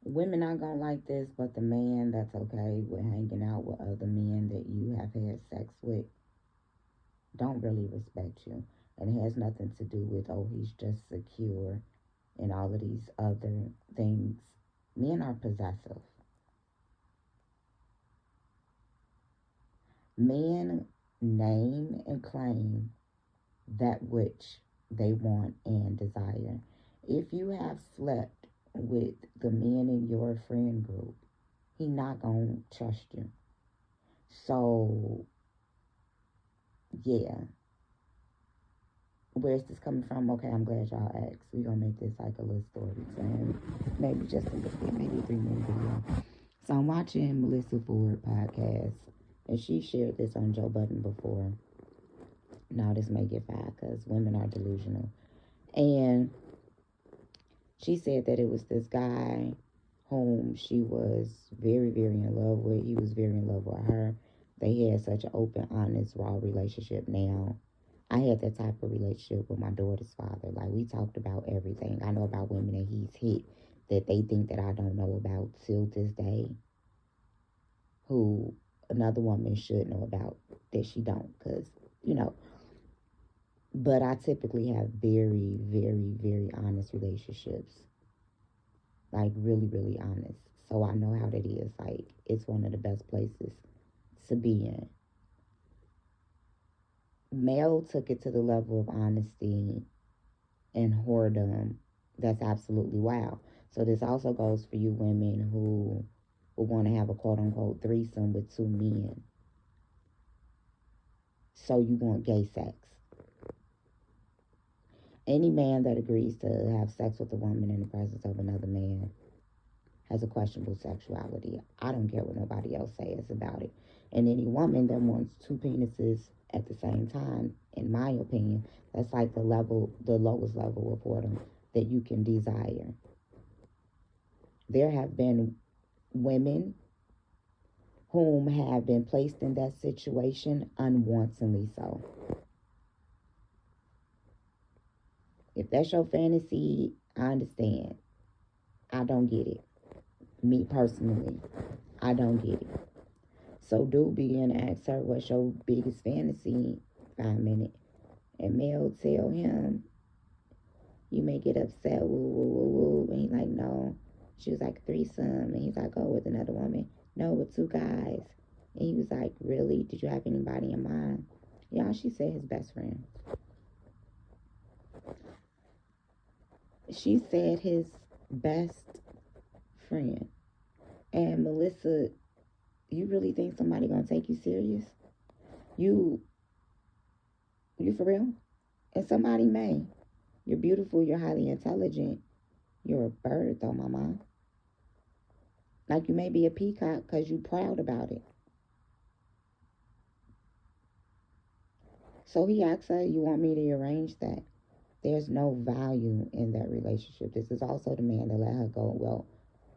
Women aren't gonna like this, but the man that's okay with hanging out with other men that you have had sex with don't really respect you. And it has nothing to do with, oh, he's just secure and all of these other things. Men are possessive. Men name and claim that which they want and desire. If you have slept with the men in your friend group, he not gonna trust you. So yeah, where's this coming from? Okay, I'm glad y'all asked. We gonna make this like a little story time, maybe just a little bit, maybe 3 minute video. So I'm watching Melyssa Ford podcast, and she shared this on Joe Budden before. Now this may get fired because women are delusional. And she said that it was this guy whom she was very, very in love with. He was very in love with her. They had such an open, honest, raw relationship. Now, I had that type of relationship with my daughter's father. Like, we talked about everything. I know about women that he's hit that they think that I don't know about till this day, who another woman should know about that she don't, because, you know. But I typically have very, very, very honest relationships. Like, really, really honest. So I know how that is. Like, it's one of the best places to be in. Mel took it to the level of honesty and whoredom. That's absolutely wow. So this also goes for you women who will want to have a quote unquote threesome with 2 men. So you want gay sex. Any man that agrees to have sex with a woman in the presence of another man has a questionable sexuality. I don't care what nobody else says about it. And any woman that wants 2 penises at the same time, in my opinion, that's like the lowest level of boredom that you can desire. There have been women whom have been placed in that situation unwantedly so. If that's your fantasy, I understand. I don't get it. Me personally, I don't get it. So do be and ask her what's your biggest fantasy 5 minutes. And Mel tell him, you may get upset, woo, woo, woo, woo. And he's like, no. She was like, threesome. And he's like, oh, with another woman. No, with 2 guys. And he was like, really? Did you have anybody in mind? Y'all, she said his best friend. She said his best friend. And Melyssa, you really think somebody gonna take you serious? You for real? And somebody may. You're beautiful, you're highly intelligent. You're a bird though, mama. Like, you may be a peacock because you're proud about it. So he asked her, you want me to arrange that? There's no value in that relationship. This is also the man that let her go, well,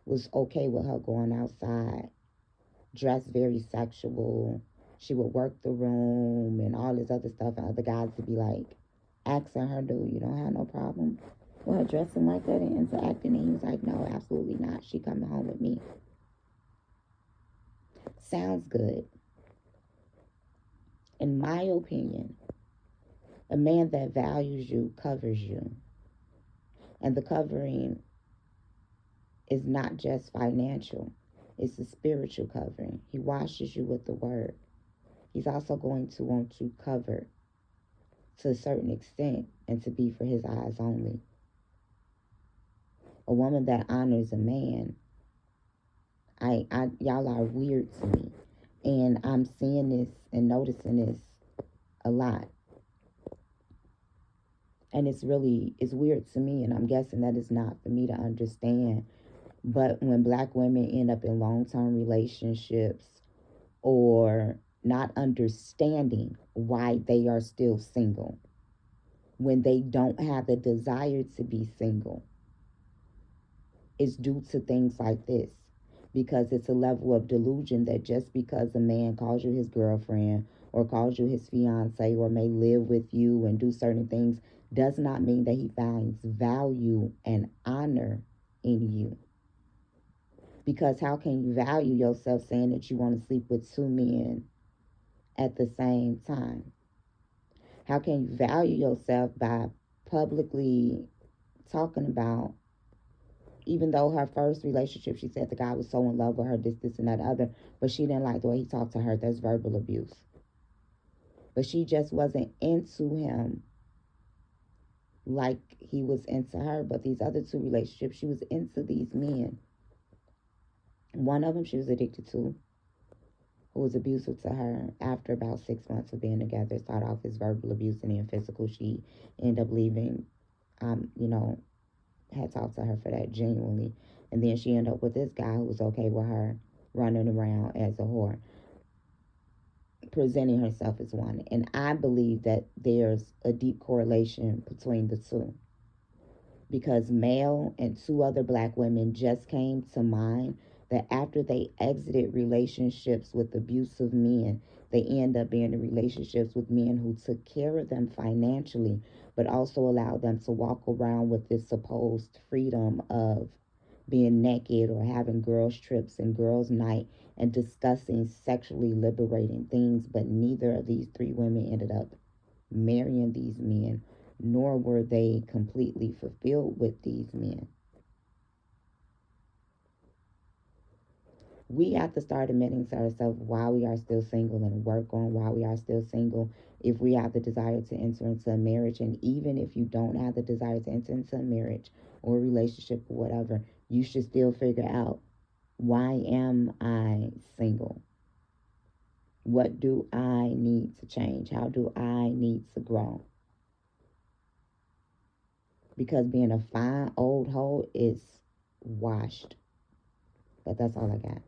was okay with her going outside, dressed very sexual. She would work the room and all this other stuff. And other guys would be like, asking her, dude, you don't have no problem with her dressing like that and interacting? And he was like, no, absolutely not. She coming home with me. Sounds good. In my opinion, a man that values you covers you. And the covering is not just financial. It's a spiritual covering. He washes you with the word. He's also going to want you covered to a certain extent and to be for his eyes only. A woman that honors a man, y'all are weird to me. And I'm seeing this and noticing this a lot. And it's weird to me, and I'm guessing that is not for me to understand. But when black women end up in long-term relationships or not understanding why they are still single, when they don't have the desire to be single, it's due to things like this. Because it's a level of delusion that just because a man calls you his girlfriend or calls you his fiance or may live with you and do certain things does not mean that he finds value and honor in you. Because how can you value yourself saying that you want to sleep with two men at the same time? How can you value yourself by publicly talking about, even though her first relationship, she said the guy was so in love with her, this, and that other, but she didn't like the way he talked to her. That's verbal abuse. But she just wasn't into him like he was into her. But these other two relationships, she was into these men. One of them she was addicted to, who was abusive to her. After about 6 months of being together, it started off as verbal abuse and then physical. She ended up leaving, had talked to her for that genuinely. And then she ended up with this guy who was okay with her running around as a whore, presenting herself as one. And I believe that there's a deep correlation between the two. Because Mel and two other black women just came to mind that after they exited relationships with abusive men, they end up being in relationships with men who took care of them financially, but also allowed them to walk around with this supposed freedom of being naked or having girls' trips and girls' night and discussing sexually liberating things. But neither of these three women ended up marrying these men, nor were they completely fulfilled with these men. We have to start admitting to ourselves why we are still single and work on why we are still single. If we have the desire to enter into a marriage, and even if you don't have the desire to enter into a marriage or a relationship or whatever, you should still figure out, why am I single? What do I need to change? How do I need to grow? Because being a fine old hoe is washed. But that's all I got.